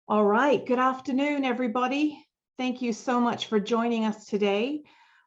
All right, good afternoon, everybody. Thank you so much for joining us today.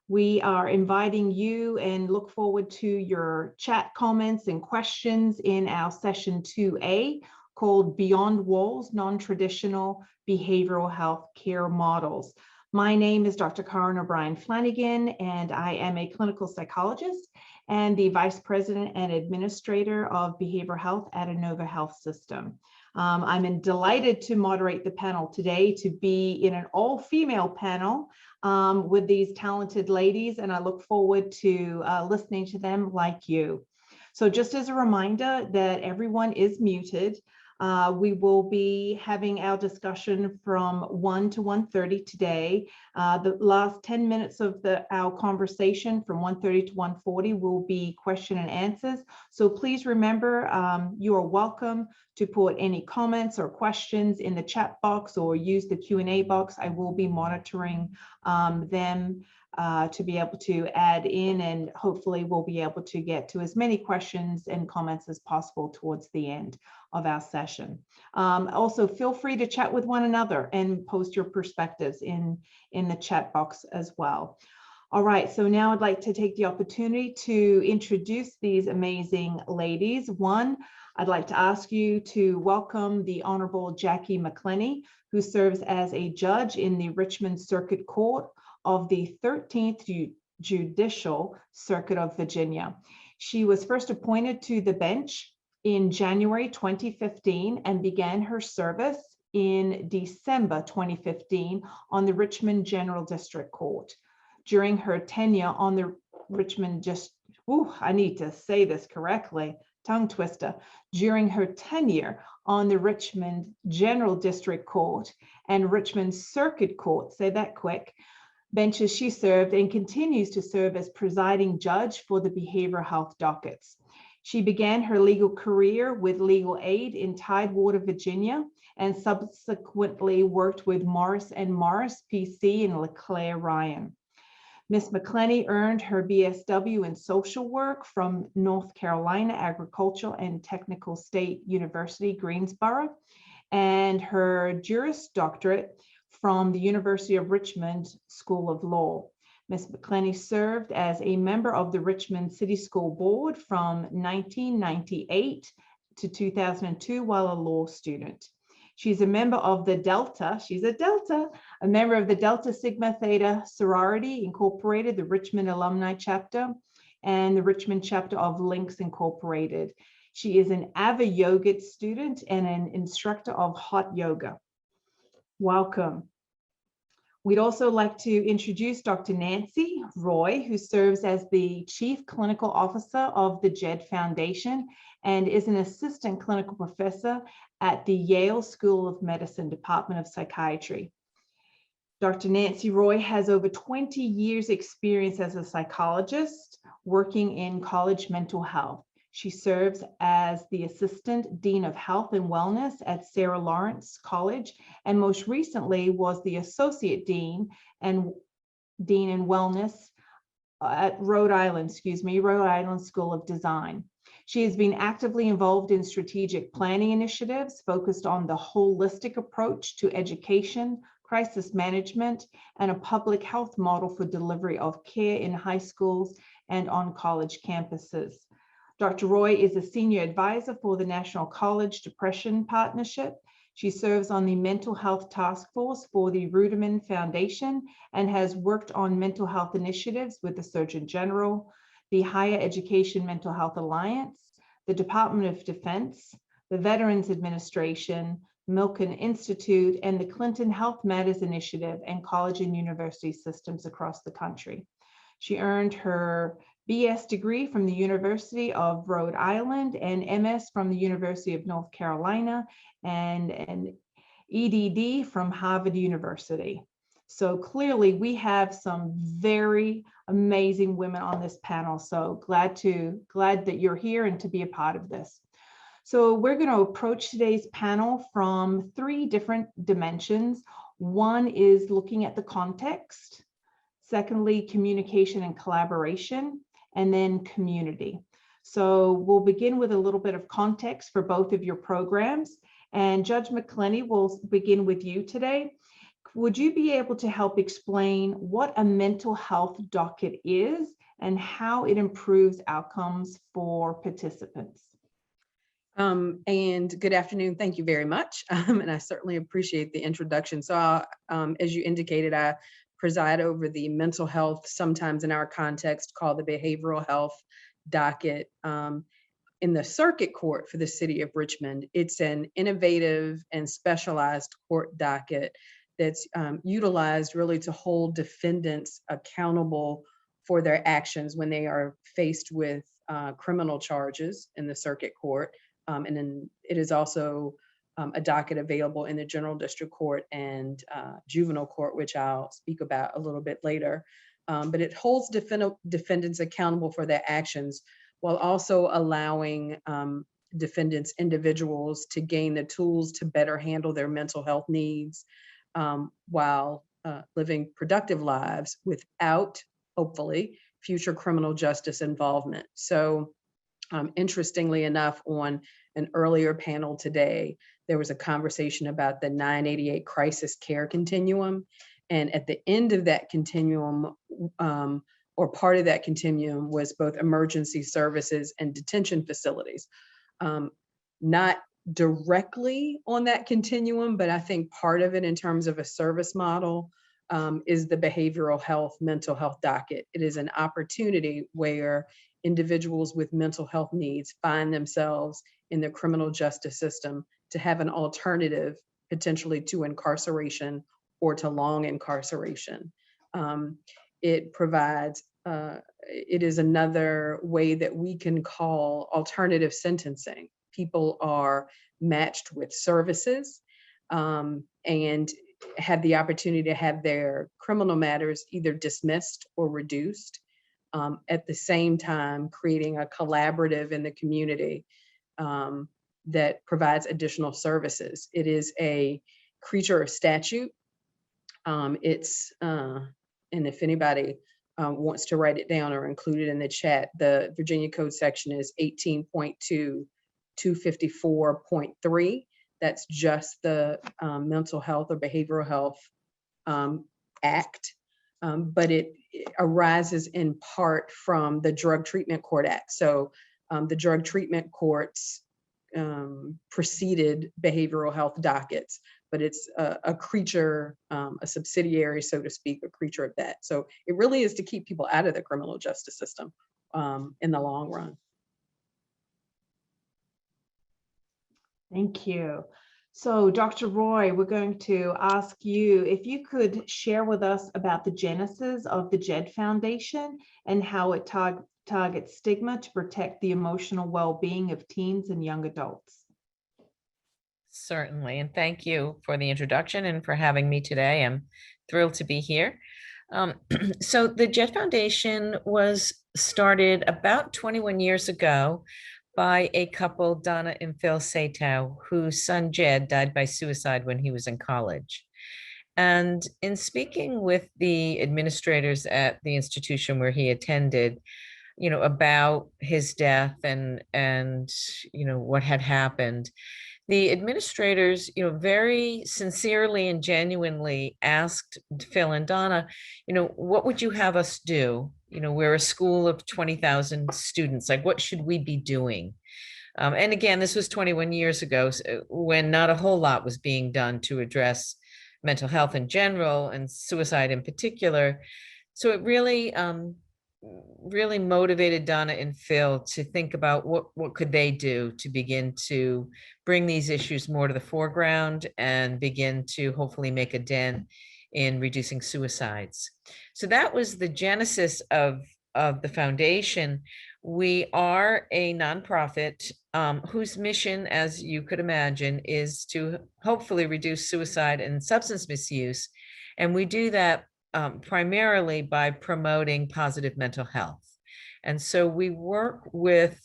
We are inviting you and look forward to your chat comments and questions in our session 2A called Beyond Walls, Non-Traditional Behavioral Health Care Models. My name is Dr. Karen O'Brien Flanagan, and I am a clinical psychologist and the Vice President and Administrator of Behavioral Health at Inova Health System. I'm delighted to moderate the panel today, to be in an all-female panel with these talented ladies, and I look forward to listening to them like you. So just as a reminder that everyone is muted, we will be having our discussion from 1 to 1:30 today. The last 10 minutes of our conversation from 1:30 to 1:40 will be question and answers. So please remember, you are welcome to put any comments or questions in the chat box or use the Q&A box. I will be monitoring them to be able to add in, and hopefully we'll be able to get to as many questions and comments as possible towards the end of our session. Also, feel free to chat with one another and post your perspectives in the chat box as well. All right, so now I'd like to take the opportunity to introduce these amazing ladies. One, I'd like to ask you to welcome the Honorable Jackie McClenney, who serves as a judge in the Richmond Circuit Court of the 13th Judicial Circuit of Virginia. She was first appointed to the bench in January 2015 and began her service in December 2015 on the Richmond General District Court. During her tenure on the Richmond, I need to say this correctly, tongue twister. During her tenure on the Richmond General District Court and Richmond Circuit Court, say that quick, benches, she served and continues to serve as presiding judge for the behavioral health dockets. She began her legal career with legal aid in Tidewater, Virginia, and subsequently worked with Morris & Morris, PC, and LeClaire Ryan. Ms. McClenney earned her BSW in social work from North Carolina Agricultural and Technical State University, Greensboro, and her Juris Doctorate from the University of Richmond School of Law. Ms. McClenney served as a member of the Richmond City School Board from 1998 to 2002 while a law student. She's a member of the Delta, a member of the Delta Sigma Theta Sorority Incorporated, the Richmond Alumni Chapter, and the Richmond Chapter of Links Incorporated. She is an avid yoga student and an instructor of hot yoga. Welcome. We'd also like to introduce Dr. Nancy Roy, who serves as the Chief Clinical Officer of the JED Foundation and is an Assistant Clinical Professor at the Yale School of Medicine, Department of Psychiatry. Dr. Nancy Roy has over 20 years experience as a psychologist working in college mental health. She serves as the Assistant Dean of Health and Wellness at Sarah Lawrence College, and most recently was the Associate Dean in Wellness at Rhode Island School of Design. She has been actively involved in strategic planning initiatives focused on the holistic approach to education, crisis management, and a public health model for delivery of care in high schools and on college campuses. Dr. Roy is a senior advisor for the National College Depression Partnership. She serves on the Mental Health Task Force for the Ruderman Foundation and has worked on mental health initiatives with the Surgeon General, the Higher Education Mental Health Alliance, the Department of Defense, the Veterans Administration, Milken Institute, and the Clinton Health Matters Initiative and college and university systems across the country. She earned her BS degree from the University of Rhode Island and MS from the University of North Carolina and an EDD from Harvard University. So clearly we have some very amazing women on this panel. So glad that you're here and to be a part of this. So we're going to approach today's panel from 3 different dimensions. One is looking at the context. Secondly, communication and collaboration, and then community. So we'll begin with a little bit of context for both of your programs, And Judge McClenney, will begin with you today. Would you be able to help explain what a mental health docket is and how it improves outcomes for participants? And good afternoon. Thank you very much. And I certainly appreciate the introduction. So as you indicated, I preside over the mental health, sometimes in our context called the behavioral health docket in the circuit court for the city of Richmond. It's an innovative and specialized court docket that's utilized really to hold defendants accountable for their actions when they are faced with criminal charges in the circuit court. And then it is also a docket available in the general district court and juvenile court, which I'll speak about a little bit later. But it holds defendants accountable for their actions while also allowing defendants, individuals, to gain the tools to better handle their mental health needs while living productive lives without, hopefully, future criminal justice involvement. So interestingly enough, on an earlier panel today, there was a conversation about the 988 crisis care continuum. And at the end of that continuum, or part of that continuum, was both emergency services and detention facilities. Not directly on that continuum, but I think part of it in terms of a service model is the behavioral health, mental health docket. It is an opportunity where individuals with mental health needs find themselves in the criminal justice system to have an alternative potentially to incarceration or to long incarceration. It provides, it is another way that we can call alternative sentencing. People are matched with services and have the opportunity to have their criminal matters either dismissed or reduced. At the same time, creating a collaborative in the community that provides additional services. It is a creature of statute. And if anybody wants to write it down or include it in the chat, the Virginia Code section is 18.2, 254.3. That's just the Mental Health or Behavioral Health Act. But it arises in part from the Drug Treatment Court Act. So the drug treatment courts preceded behavioral health dockets, but it's a creature, a subsidiary, so to speak, a creature of that. So it really is to keep people out of the criminal justice system in the long run. Thank you. So, Dr. Roy, we're going to ask you if you could share with us about the genesis of the JED Foundation and how it targets stigma to protect the emotional well-being of teens and young adults. Certainly, and thank you for the introduction and for having me today. I'm thrilled to be here. So the JED Foundation was started about 21 years ago by a couple, Donna and Phil Satow, whose son Jed died by suicide when he was in college. And in speaking with the administrators at the institution where he attended, about his death and what had happened, the administrators, very sincerely and genuinely asked Phil and Donna, what would you have us do? We're a school of 20,000 students. Like, what should we be doing? And again, this was 21 years ago, when not a whole lot was being done to address mental health in general and suicide in particular. So it really, really motivated Donna and Phil to think about what could they do to begin to bring these issues more to the foreground and begin to hopefully make a dent in reducing suicides. So that was the genesis of the foundation. We are a nonprofit whose mission, as you could imagine, is to hopefully reduce suicide and substance misuse. And we do that primarily by promoting positive mental health. And so we work with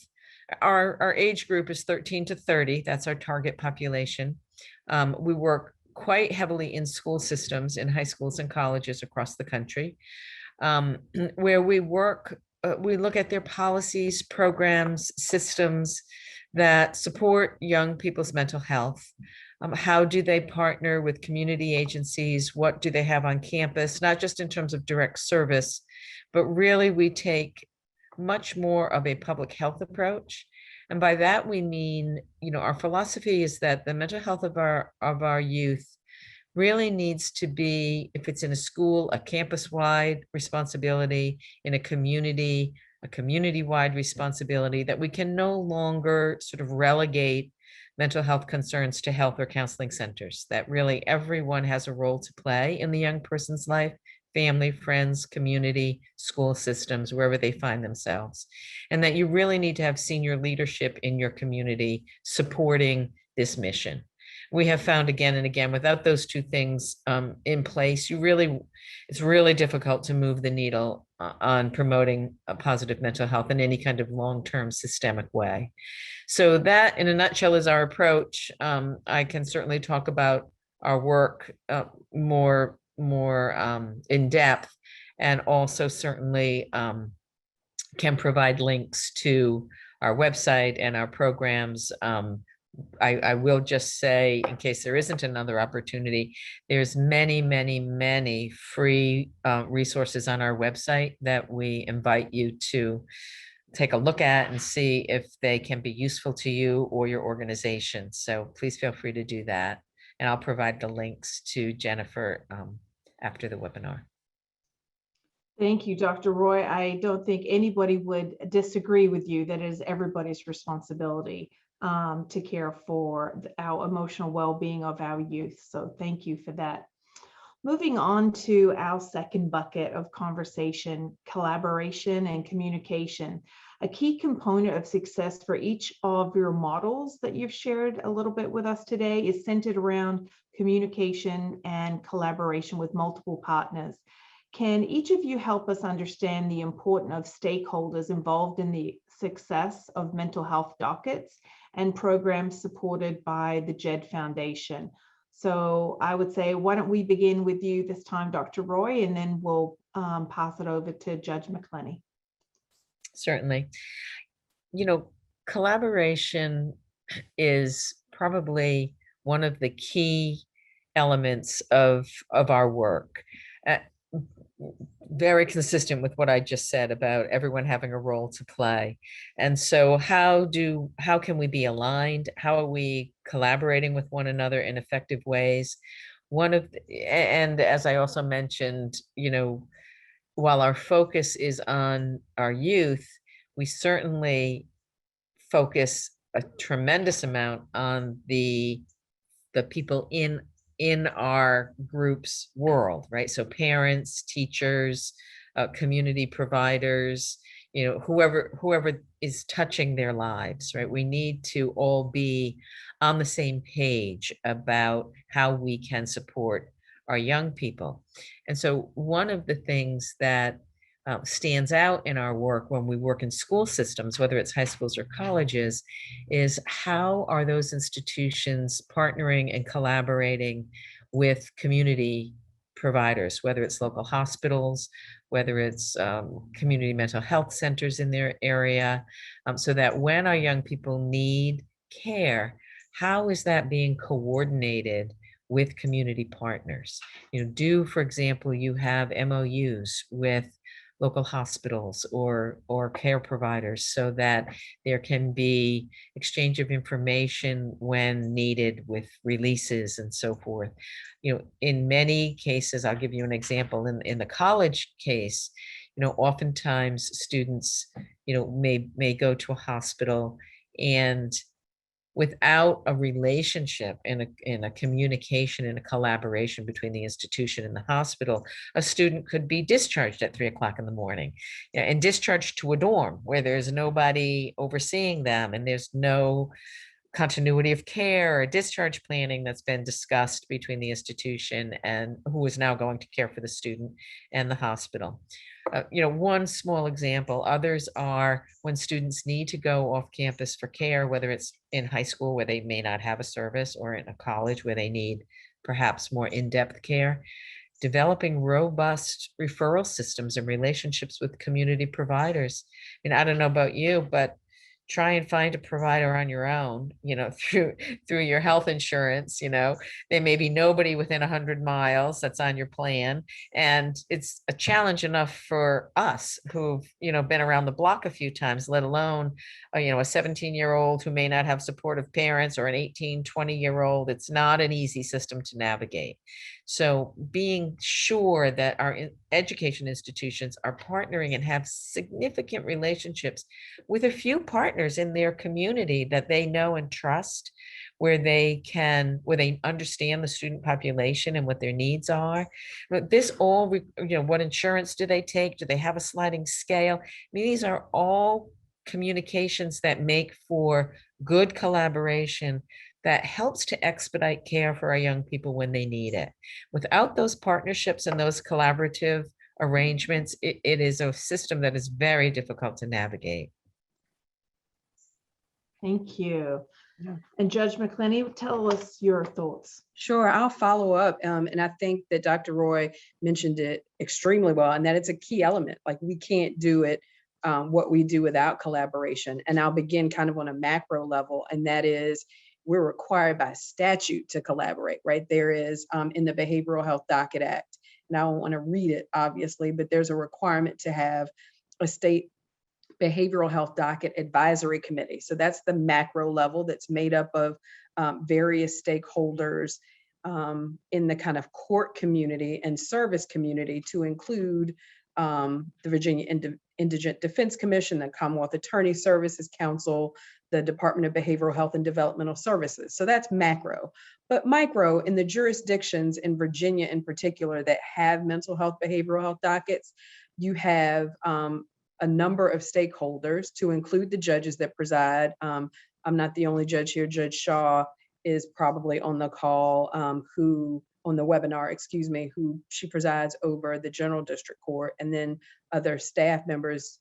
our age group is 13 to 30. That's our target population. We work quite heavily in school systems, in high schools and colleges across the country, where we look at their policies, programs, systems, that support young people's mental health. How do they partner with community agencies? What do they have on campus? Not just in terms of direct service, but really we take much more of a public health approach. And by that we mean, our philosophy is that the mental health of our youth really needs to be, if it's in a school, a campus-wide responsibility, in a community-wide responsibility, that we can no longer sort of relegate mental health concerns to health or counseling centers, that really everyone has a role to play in the young person's life, family, friends, community, school systems, wherever they find themselves. And that you really need to have senior leadership in your community supporting this mission. We have found again and again, without those two things in place, it's really difficult to move the needle on promoting a positive mental health in any kind of long-term systemic way. So that, in a nutshell, is our approach. I can certainly talk about our work more in depth, and also certainly can provide links to our website and our programs. I will just say, in case there isn't another opportunity, there's many free resources on our website that we invite you to take a look at and see if they can be useful to you or your organization. So please feel free to do that. And I'll provide the links to Jennifer after the webinar. Thank you, Dr. Roy. I don't think anybody would disagree with you that it is everybody's responsibility to care for our emotional well-being of our youth. So thank you for that. Moving on to our second bucket of conversation, collaboration and communication. A key component of success for each of your models that you've shared a little bit with us today is centered around communication and collaboration with multiple partners. Can each of you help us understand the importance of stakeholders involved in the success of mental health dockets and programs supported by the JED Foundation? So I would say, why don't we begin with you this time, Dr. Roy, and then we'll pass it over to Judge McClenney. Certainly. Collaboration is probably one of the key elements of our work. Very consistent with what I just said about everyone having a role to play. And so how can we be aligned? How are we collaborating with one another in effective ways? And as I also mentioned, while our focus is on our youth, we certainly focus a tremendous amount on the people in our group's world, right? So parents, teachers, community providers, whoever is touching their lives, right? We need to all be on the same page about how we can support our young people. And so one of the things that stands out in our work when we work in school systems, whether it's high schools or colleges, is how are those institutions partnering and collaborating with community providers, whether it's local hospitals, whether it's community mental health centers in their area, so that when our young people need care, how is that being coordinated with community partners? For example, you have MOUs with local hospitals or care providers so that there can be exchange of information when needed with releases and so forth. In many cases, I'll give you an example. In the college case, oftentimes students, may go to a hospital, and without a relationship and a communication and a collaboration between the institution and the hospital, a student could be discharged at 3 o'clock in the morning and discharged to a dorm where there's nobody overseeing them and there's no continuity of care or discharge planning that's been discussed between the institution and who is now going to care for the student and the hospital. One small example. Others are when students need to go off campus for care, whether it's in high school where they may not have a service, or in a college where they need perhaps more in-depth care. Developing robust referral systems and relationships with community providers. And I don't know about you, but try and find a provider on your own, through your health insurance. There may be nobody within 100 miles that's on your plan. And it's a challenge enough for us who've, been around the block a few times, let alone, a 17-year-old who may not have supportive parents, or an 18, 20-year-old. It's not an easy system to navigate. So being sure that our education institutions are partnering and have significant relationships with a few partners in their community that they know and trust, where they understand the student population and what their needs are. But this all, what insurance do they take? Do they have a sliding scale? I mean, these are all communications that make for good collaboration that helps to expedite care for our young people when they need it. Without those partnerships and those collaborative arrangements, it is a system that is very difficult to navigate. Thank you. Yeah. And Judge McClenney, tell us your thoughts. Sure, I'll follow up. And I think that Dr. Roy mentioned it extremely well, and that it's a key element. Like, we can't do it, what we do, without collaboration. And I'll begin kind of on a macro level, and that is, we're required by statute to collaborate, right? There is in the Behavioral Health Docket Act, and I don't want to read it, obviously, but there's a requirement to have a state Behavioral Health Docket Advisory Committee. So that's the macro level that's made up of various stakeholders in the kind of court community and service community, to include the Virginia Indigent Defense Commission, the Commonwealth Attorney Services Council, the Department of Behavioral Health and Developmental Services. So that's macro. But micro, in the jurisdictions in Virginia in particular that have mental health behavioral health dockets, you have a number of stakeholders, to include the judges that preside. I'm not the only judge here. Judge Shaw is probably on the call, on the webinar, who she presides over the General District Court, and then other staff members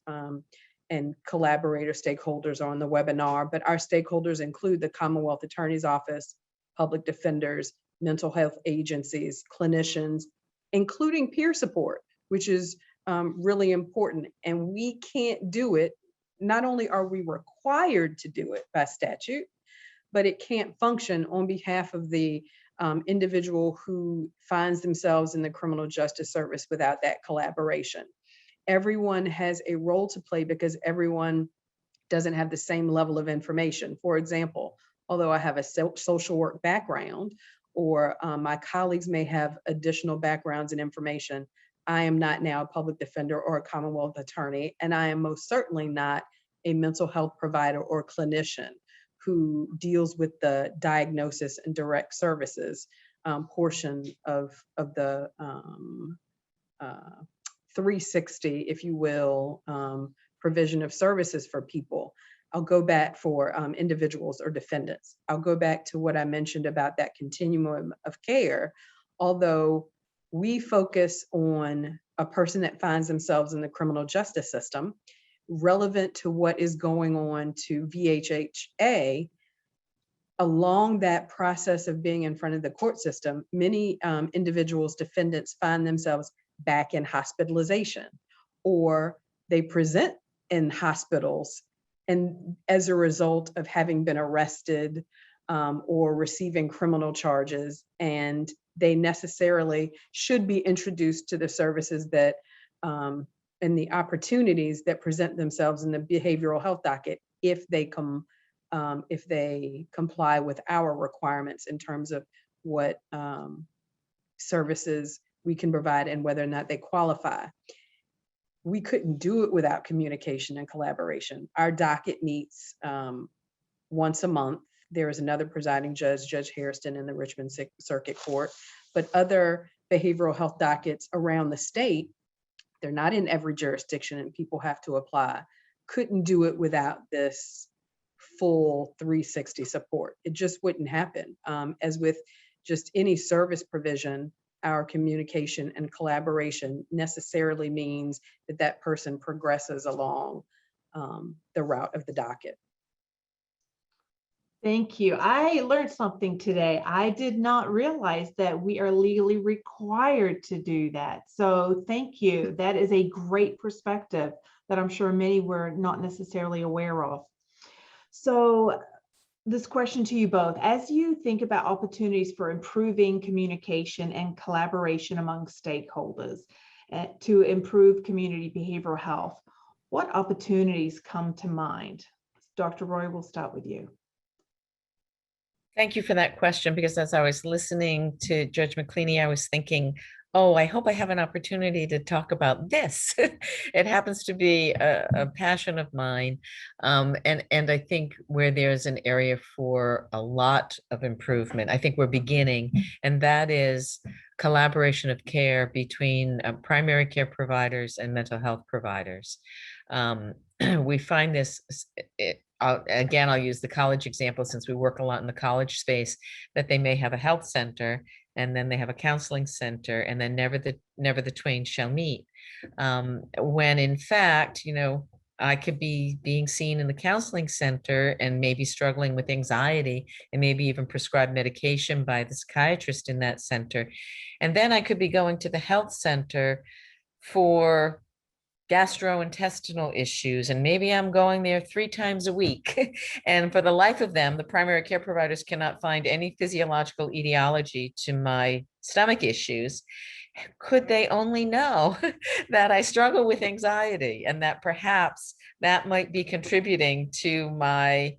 and collaborator stakeholders are on the webinar. But our stakeholders include the Commonwealth Attorney's Office, public defenders, mental health agencies, clinicians, including peer support, which is really important. And we can't do it. Not only are we required to do it by statute, but it can't function on behalf of the individual who finds themselves in the criminal justice service without that collaboration. Everyone has a role to play, because everyone doesn't have the same level of information. For example, although I have a social work background, or my colleagues may have additional backgrounds and information, I am not now a public defender or a Commonwealth attorney, and I am most certainly not a mental health provider or clinician who deals with the diagnosis and direct services portion of the 360, if you will, provision of services for people. I'll go back for individuals or defendants. I'll go back to what I mentioned about that continuum of care. Although we focus on a person that finds themselves in the criminal justice system, relevant to what is going on to VHHA, along that process of being in front of the court system, many individuals, defendants, find themselves back in hospitalization, or they present in hospitals, and as a result of having been arrested or receiving criminal charges, and they necessarily should be introduced to the services that and the opportunities that present themselves in the behavioral health docket if they comply with our requirements in terms of what services we can provide and whether or not they qualify. We couldn't do it without communication and collaboration. Our docket meets once a month. There is another presiding judge, Judge Hairston, in the Richmond Circuit Court, but other behavioral health dockets around the state, they're not in every jurisdiction and people have to apply, couldn't do it without this full 360 support. It just wouldn't happen. As with just any service provision, our communication and collaboration necessarily means that that person progresses along the route of the docket. Thank you. I learned something today. I did not realize that we are legally required to do that. So thank you. That is a great perspective that I'm sure many were not necessarily aware of. So this question to you both, as you think about opportunities for improving communication and collaboration among stakeholders to improve community behavioral health, what opportunities come to mind? Dr. Roy, we'll start with you. Thank you for that question, because as I was listening to Judge McClenney, I was thinking, oh, I hope I have an opportunity to talk about this. It happens to be a passion of mine. And I think where there's an area for a lot of improvement, I think we're beginning, and that is collaboration of care between primary care providers and mental health providers. We find this, again, I'll use the college example since we work a lot in the college space, that they may have a health center and then they have a counseling center, and then never the twain shall meet. When in fact, I could be being seen in the counseling center and maybe struggling with anxiety and maybe even prescribed medication by the psychiatrist in that center. And then I could be going to the health center for gastrointestinal issues, and maybe I'm going there 3 times a week. And for the life of them, the primary care providers cannot find any physiological etiology to my stomach issues. Could they only know that I struggle with anxiety and that perhaps that might be contributing to my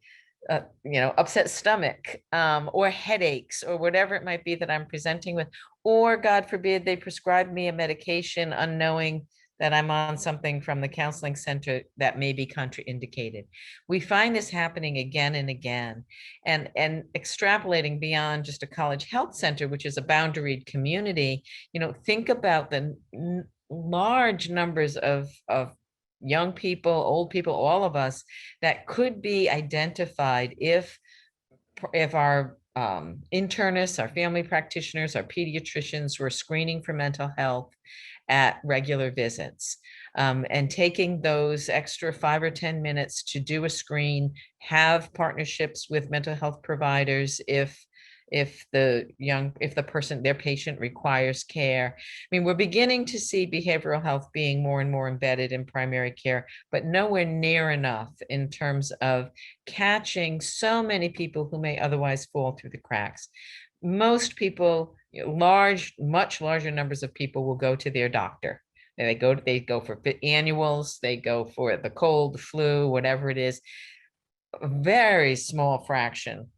upset stomach, or headaches, or whatever it might be that I'm presenting with, or God forbid, they prescribe me a medication unknowing that I'm on something from the counseling center that may be contraindicated. We find this happening again and again, and extrapolating beyond just a college health center, which is a boundaried community. Think about the large numbers of young people, old people, all of us, that could be identified if our internists, our family practitioners, our pediatricians were screening for mental health at regular visits, and taking those extra 5 or 10 minutes to do a screen, have partnerships with mental health providers if their patient requires care. I mean, we're beginning to see behavioral health being more and more embedded in primary care, but nowhere near enough in terms of catching so many people who may otherwise fall through the cracks. Most people, much larger numbers of people will go to their doctor. They go for annuals, they go for the cold, the flu, whatever it is. A very small fraction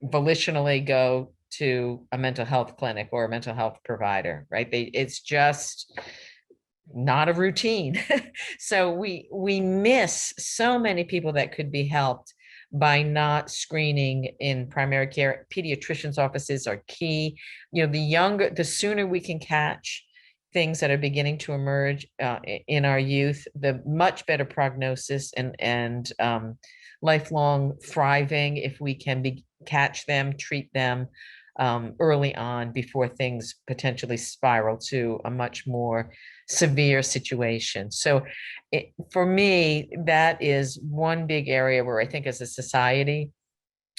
volitionally go to a mental health clinic or a mental health provider, right? It's just not a routine. So we miss so many people that could be helped by not screening in primary care. Pediatricians' offices are key. The sooner we can catch things that are beginning to emerge in our youth, the much better prognosis and lifelong thriving if we can catch them, treat them early on before things potentially spiral to a much more severe situation. So for me, that is one big area where I think as a society,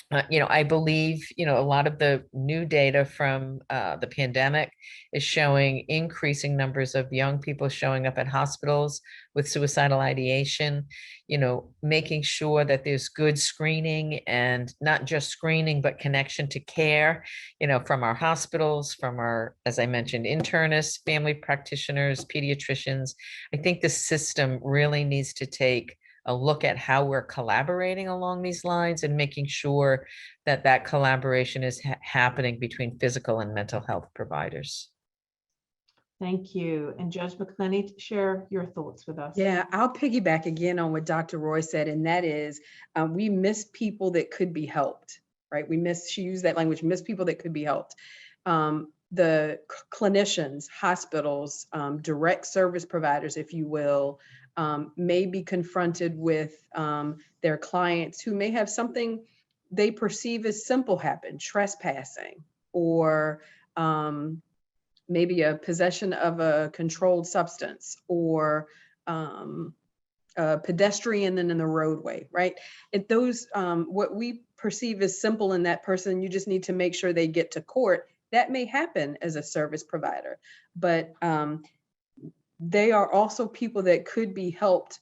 I believe, a lot of the new data from the pandemic is showing increasing numbers of young people showing up at hospitals with suicidal ideation, making sure that there's good screening, and not just screening, but connection to care, from our hospitals, from our, as I mentioned, internists, family practitioners, pediatricians. I think the system really needs to take a look at how we're collaborating along these lines and making sure that that collaboration is happening between physical and mental health providers. Thank you. And Judge McClenney, share your thoughts with us. Yeah, I'll piggyback again on what Dr. Roy said, and that is we miss people that could be helped, right? She used that language, miss people that could be helped. The clinicians, hospitals, direct service providers, if you will, may be confronted with their clients who may have something they perceive as simple happen, trespassing, or maybe a possession of a controlled substance, or a pedestrian in the roadway, right? What we perceive as simple in that person, you just need to make sure they get to court. That may happen as a service provider, but they are also people that could be helped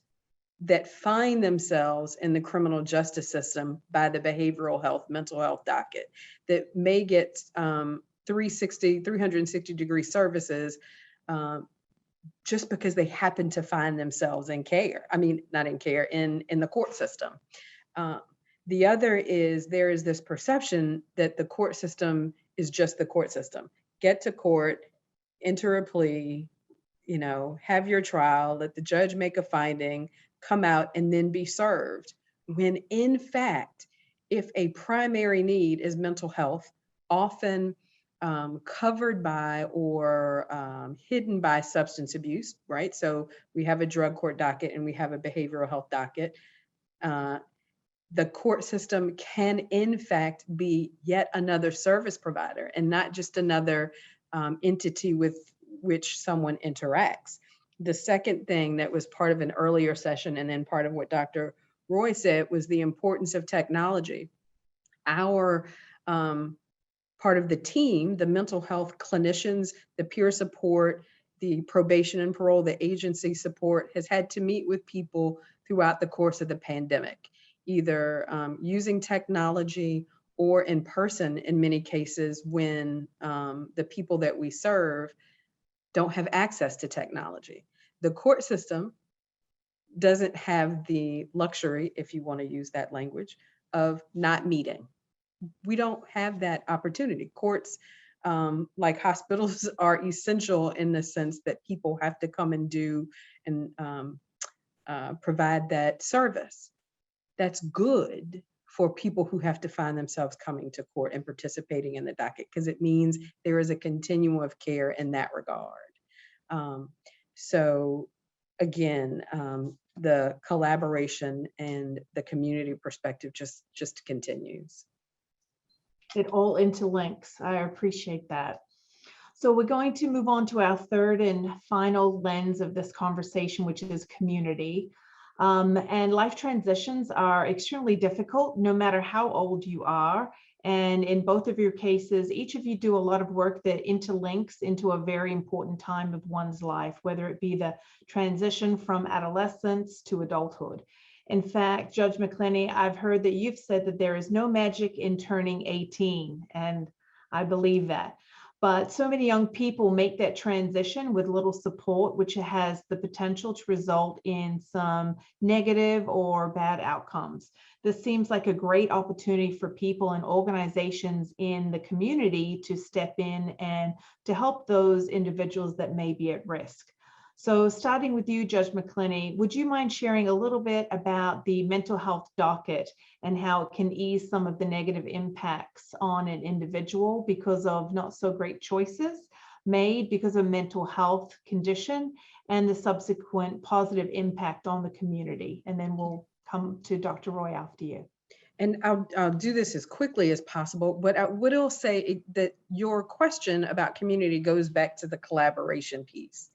that find themselves in the criminal justice system by the behavioral health, mental health docket, that may get 360-degree services just because they happen to find themselves in care. I mean, not in care, in the court system. The other is there is this perception that the court system is just the court system. Get to court, enter a plea, you know, have your trial, let the judge make a finding, come out, and then be served. When in fact, if a primary need is mental health, often covered by or hidden by substance abuse, right? So we have a drug court docket and we have a behavioral health docket. The court system can in fact be yet another service provider and not just another entity with which someone interacts. The second thing that was part of an earlier session and then part of what Dr. Roy said was the importance of technology. Our part of the team, the mental health clinicians, the peer support, the probation and parole, the agency support has had to meet with people throughout the course of the pandemic, either using technology or in person in many cases when the people that we serve don't have access to technology. The court system doesn't have the luxury, if you want to use that language, of not meeting. We don't have that opportunity. Courts, like hospitals, are essential in the sense that people have to come and do and provide that service. That's good for people who have to find themselves coming to court and participating in the docket, because it means there is a continuum of care in that regard. So again, the collaboration and the community perspective just continues. It all interlinks. I appreciate that. So we're going to move on to our third and final lens of this conversation, which is community. And life transitions are extremely difficult, no matter how old you are. And in both of your cases, each of you do a lot of work that interlinks into a very important time of one's life, whether it be the transition from adolescence to adulthood. In fact, Judge McClenney, I've heard that you've said that there is no magic in turning 18, and I believe that. But so many young people make that transition with little support, which has the potential to result in some negative or bad outcomes. This seems like a great opportunity for people and organizations in the community to step in and to help those individuals that may be at risk. So starting with you, Judge McClenney, would you mind sharing a little bit about the mental health docket and how it can ease some of the negative impacts on an individual because of not so great choices made because of mental health condition and the subsequent positive impact on the community? And then we'll come to Dr. Roy after you. And I'll do this as quickly as possible, but I will say that your question about community goes back to the collaboration piece.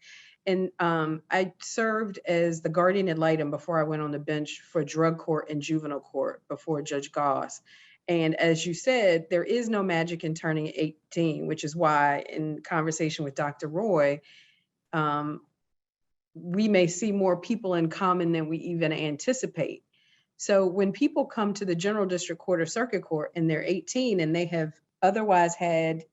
And I served as the guardian ad litem before I went on the bench for drug court and juvenile court before Judge Goss. And as you said, there is no magic in turning 18, which is why in conversation with Dr. Roy, we may see more people in common than we even anticipate. So when people come to the General District Court or Circuit Court and they're 18 and they have otherwise had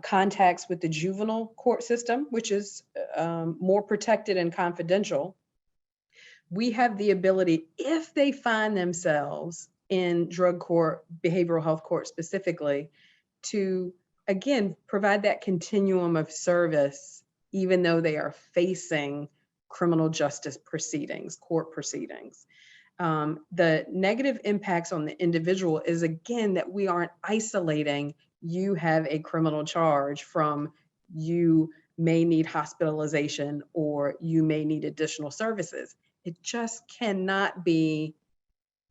contacts with the juvenile court system, which is more protected and confidential, we have the ability, if they find themselves in drug court, behavioral health court specifically, to again provide that continuum of service, even though they are facing criminal justice proceedings, court proceedings. The negative impacts on the individual is again that we aren't isolating you have a criminal charge from you may need hospitalization or you may need additional services. It just cannot be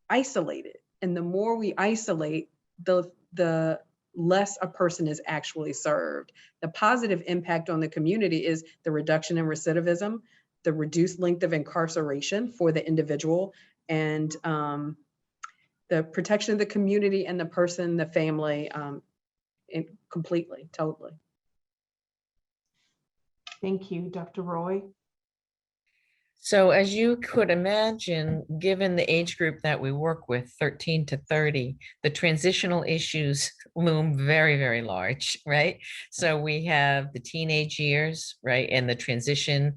isolated. And the more we isolate, the less a person is actually served. The positive impact on the community is the reduction in recidivism, the reduced length of incarceration for the individual, and the protection of the community and the person, the family, completely, totally. Thank you, Dr. Roy. So as you could imagine, given the age group that we work with, 13 to 30, the transitional issues loom very, very large, right? So we have the teenage years, right? And the transition,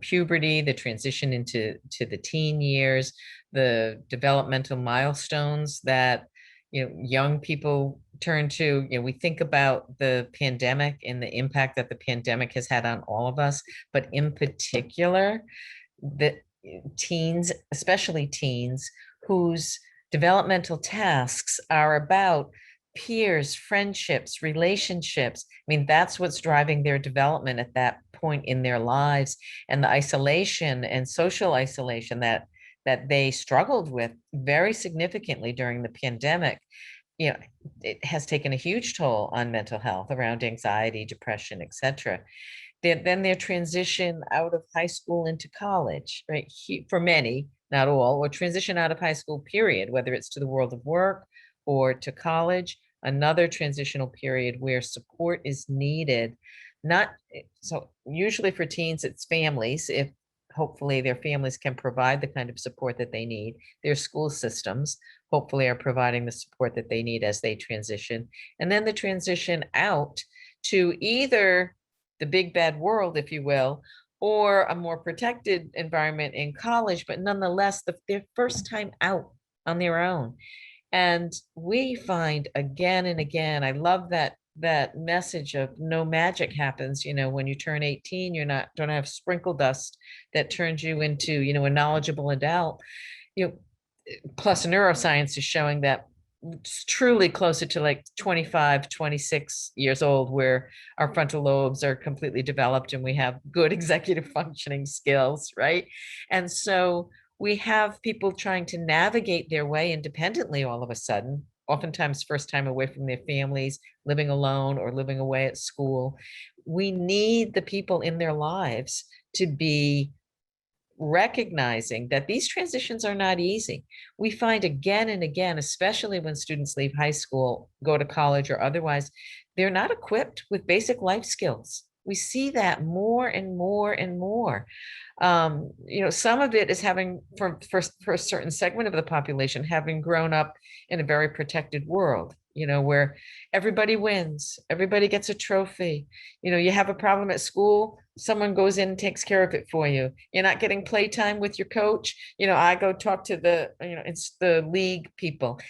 puberty, the transition into the teen years, the developmental milestones that, young people turn to. We think about the pandemic and the impact that the pandemic has had on all of us, but in particular, the teens, especially teens, whose developmental tasks are about peers, friendships, relationships. I mean, that's what's driving their development at that point in their lives, and the isolation and social isolation that they struggled with very significantly during the pandemic. It has taken a huge toll on mental health around anxiety, depression, etc. Then their transition out of high school into college, right? For many, not all, or transition out of high school, period, whether it's to the world of work or to college, another transitional period where support is needed. Not so usually for teens, it's families, if hopefully their families can provide the kind of support that they need. Their school systems hopefully are providing the support that they need as they transition. And then the transition out to either the big bad world, if you will, or a more protected environment in college, but nonetheless, their first time out on their own. And we find again and again, I love that message of no magic happens. When you turn 18, don't have sprinkle dust that turns you into, a knowledgeable adult. Plus neuroscience is showing that it's truly closer to like 25, 26 years old, where our frontal lobes are completely developed and we have good executive functioning skills, right? And so we have people trying to navigate their way independently all of a sudden, oftentimes first time away from their families, living alone or living away at school. We need the people in their lives to be recognizing that these transitions are not easy. We find again and again, especially when students leave high school, go to college or otherwise, they're not equipped with basic life skills. We see that more and more and more. Some of it is having, for a certain segment of the population, having grown up in a very protected world, where everybody wins, everybody gets a trophy. You have a problem at school, someone goes in and takes care of it for you. You're not getting playtime with your coach. I go talk to it's the league people.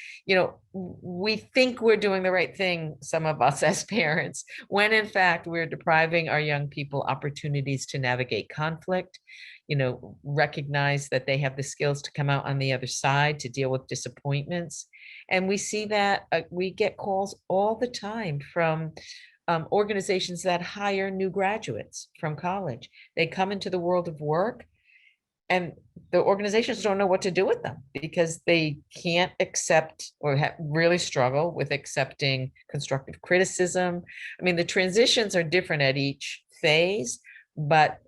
We think we're doing the right thing, some of us as parents, when in fact we're depriving our young people opportunities to navigate conflict, recognize that they have the skills to come out on the other side, to deal with disappointments. And we see that we get calls all the time from organizations that hire new graduates from college. They come into the world of work and the organizations don't know what to do with them because they can't accept or really struggle with accepting constructive criticism. I mean, the transitions are different at each phase, but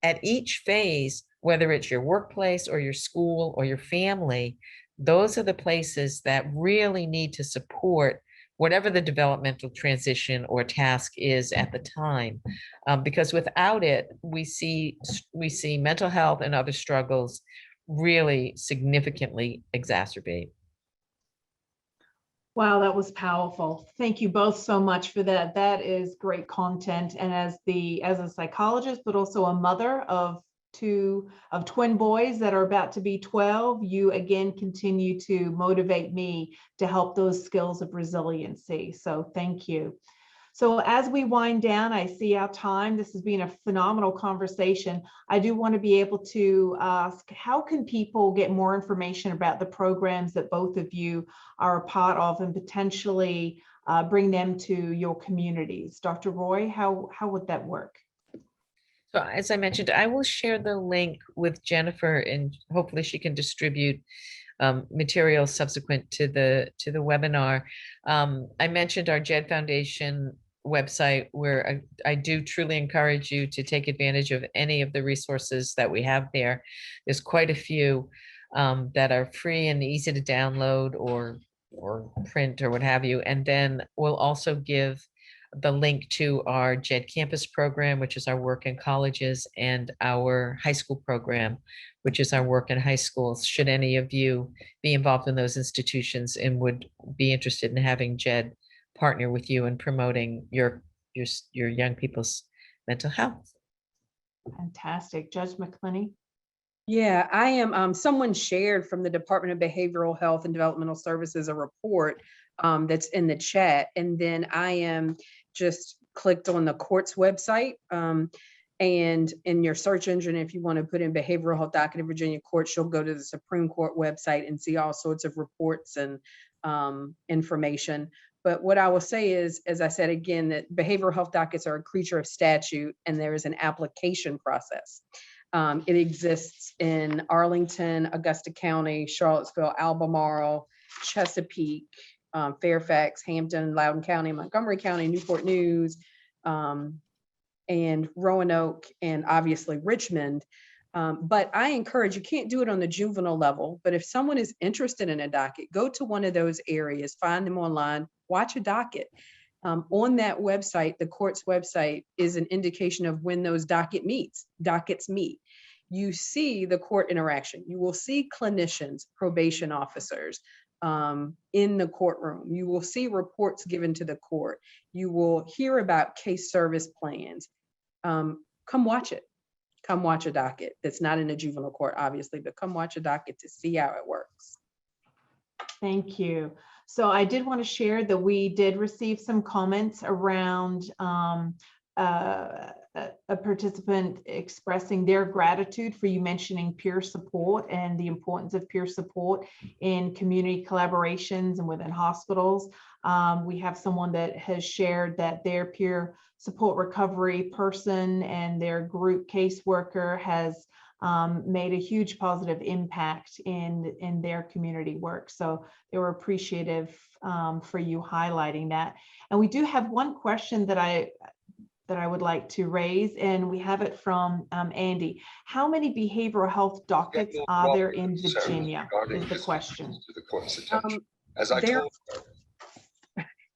at each phase, whether it's your workplace or your school or your family, those are the places that really need to support whatever the developmental transition or task is at the time, because without it, we see mental health and other struggles really significantly exacerbate. Wow, that was powerful. Thank you both so much for that. That is great content. And as a psychologist, but also a mother of twin boys that are about to be 12, you again continue to motivate me to help those skills of resiliency. So thank you. So as we wind down, I see our time. This has been a phenomenal conversation. I do want to be able to ask, how can people get more information about the programs that both of you are a part of and potentially bring them to your communities? Dr. Roy, how would that work? So as I mentioned, I will share the link with Jennifer and hopefully she can distribute material subsequent to the webinar. I mentioned our JED Foundation website, where I do truly encourage you to take advantage of any of the resources that we have there. There's quite a few that are free and easy to download or print or what have you. And then we'll also give the link to our JED campus program, which is our work in colleges, and our high school program, which is our work in high schools. Should any of you be involved in those institutions and would be interested in having JED partner with you in promoting your young people's mental health. Fantastic. Judge McClenney. Yeah, I am. Someone shared from the Department of Behavioral Health and Developmental Services a report that's in the chat. And then I am just clicked on the court's website. And in your search engine, if you want to put in behavioral health docket in Virginia courts, you'll go to the Supreme Court website and see all sorts of reports and information. But what I will say is, as I said again, that behavioral health dockets are a creature of statute, and there is an application process. It exists in Arlington, Augusta County, Charlottesville, Albemarle, Chesapeake, Fairfax, Hampton, Loudoun County, Montgomery County, Newport News, and Roanoke, and obviously Richmond. But I encourage, you can't do it on the juvenile level, but if someone is interested in a docket, go to one of those areas, find them online, watch a docket. On that website, the court's website, is an indication of when those dockets meet. You see the court interaction. You will see clinicians, probation officers in the courtroom. You will see reports given to the court. You will hear about case service plans. Come watch it. Come watch a docket that's not in a juvenile court, obviously, but come watch a docket to see how it works. Thank you. So I did want to share that we did receive some comments around a participant expressing their gratitude for you mentioning peer support and the importance of peer support in community collaborations and within hospitals. We have someone that has shared that their peer support recovery person and their group caseworker has made a huge positive impact in their community work. So they were appreciative for you highlighting that. And we do have one question that I would like to raise, and we have it from Andy. How many behavioral health dockets are there in Virginia is the question.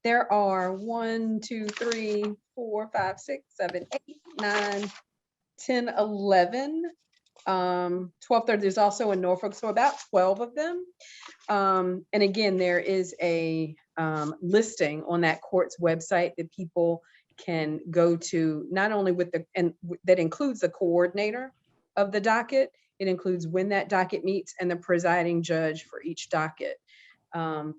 There are 1, 2, 3, 4, 5, 6, 7, 8, 9, 10, 11. 12, there's also in Norfolk, so about 12 of them. And again, there is a listing on that court's website that people can go to, not only with that includes the coordinator of the docket. It includes when that docket meets and the presiding judge for each docket. And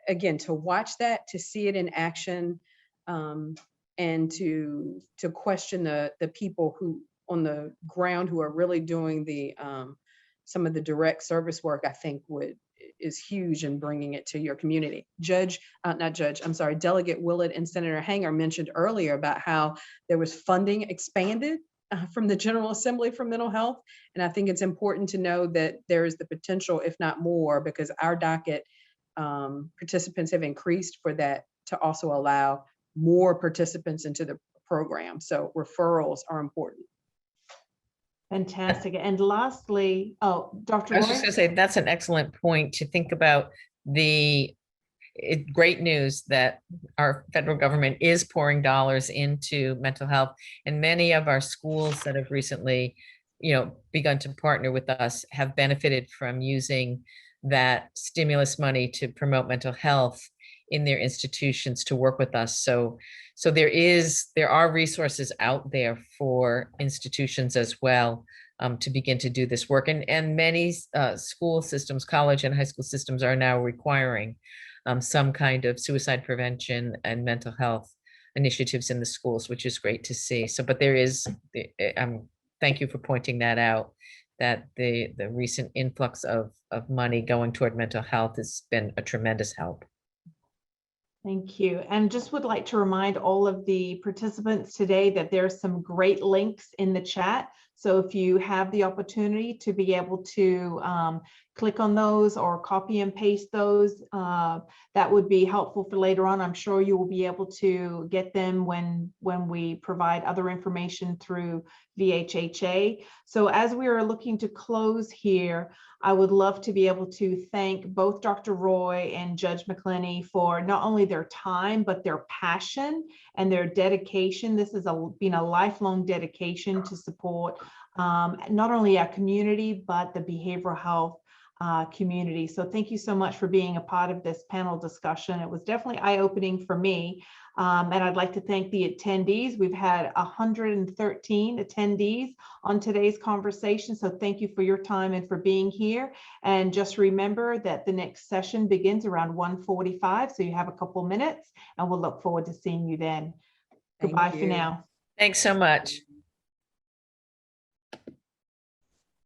again, to watch that, to see it in action, and to question the people who on the ground who are really doing the some of the direct service work, I think is huge in bringing it to your community. Delegate Willett and Senator Hanger mentioned earlier about how there was funding expanded from the General Assembly for mental health. And I think it's important to know that there is the potential, if not more, because our docket participants have increased for that to also allow more participants into the program. So referrals are important. Fantastic. And lastly, Dr. I was just going to say, that's an excellent point to think about. Great news that our federal government is pouring dollars into mental health, and many of our schools that have recently, begun to partner with us have benefited from using that stimulus money to promote mental health in their institutions to work with us. So there are resources out there for institutions as well to begin to do this work. And many school systems, college and high school systems are now requiring some kind of suicide prevention and mental health initiatives in the schools, which is great to see. So, but there is, thank you for pointing that out, that the recent influx of money going toward mental health has been a tremendous help. Thank you. And just would like to remind all of the participants today that there's some great links in the chat. So if you have the opportunity to be able to click on those or copy and paste those, that would be helpful for later on. I'm sure you will be able to get them when we provide other information through VHHA. So as we are looking to close here, I would love to be able to thank both Dr. Roy and Judge McClenney for not only their time, but their passion and their dedication. This has been a lifelong dedication to support not only our community, but the behavioral health community. So thank you so much for being a part of this panel discussion. It was definitely eye-opening for me. And I'd like to thank the attendees. We've had 113 attendees on today's conversation. So thank you for your time and for being here. And just remember that the next session begins around 1:45. So you have a couple minutes, and we'll look forward to seeing you then. Goodbye for now. Thanks so much.